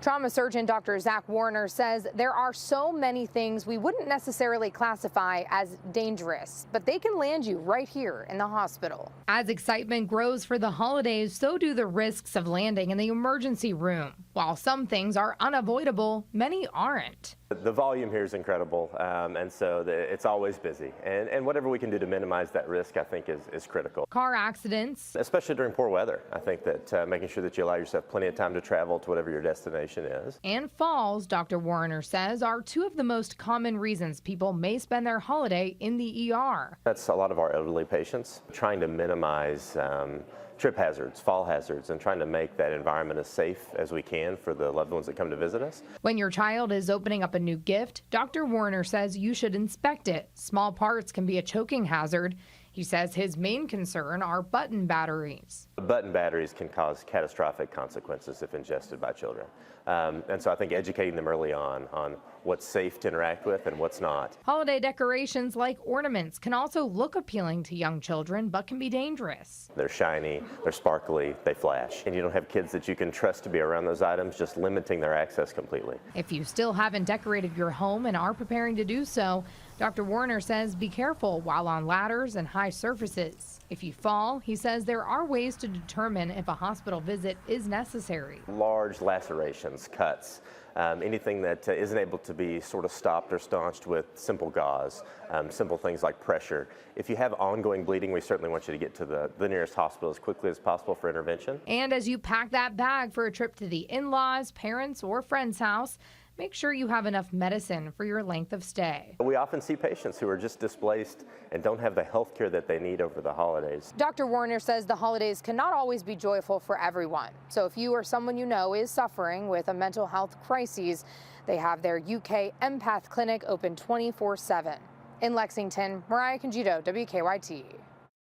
Trauma surgeon Dr. Zach Warner says there are so many things we wouldn't necessarily classify as dangerous, but they can land you right here in the hospital. As excitement grows for the holidays, so do the risks of landing in the emergency room. While some things are unavoidable, many aren't. The volume here is incredible, and so it's always busy. And whatever we can do to minimize that risk, I think, is critical. Car accidents, especially during poor weather. I think that making sure that you allow yourself plenty of time to travel to whatever your destination is. And falls, Dr. Warner says, are two of the most common reasons people may spend their holiday in the ER. That's a lot of our elderly patients, trying to minimize trip hazards, fall hazards, and trying to make that environment as safe as we can for the loved ones that come to visit us. When your child is opening up a new gift, Dr. Warner says you should inspect it. Small parts can be a choking hazard. He says his main concern are button batteries. Button batteries can cause catastrophic consequences if ingested by children. And so I think educating them early on what's safe to interact with and what's not. Holiday decorations like ornaments can also look appealing to young children, but can be dangerous. They're shiny, they're sparkly, they flash. And you don't have kids that you can trust to be around those items, just limiting their access completely. If you still haven't decorated your home and are preparing to do so, Dr. Warner says be careful while on ladders and high surfaces. If you fall, he says there are ways to determine if a hospital visit is necessary. Large lacerations, cuts, anything that isn't able to be sort of stopped or staunched with simple gauze, simple things like pressure. If you have ongoing bleeding, we certainly want you to get to the nearest hospital as quickly as possible for intervention. And as you pack that bag for a trip to the in-laws, parents, or friend's house, make sure you have enough medicine for your length of stay. We often see patients who are just displaced and don't have the health care that they need over the holidays. Dr. Warner says the holidays cannot always be joyful for everyone. So if you or someone you know is suffering with a mental health crisis, they have their UK Empath Clinic open 24/7. In Lexington, Mariah Conjito, WKYT.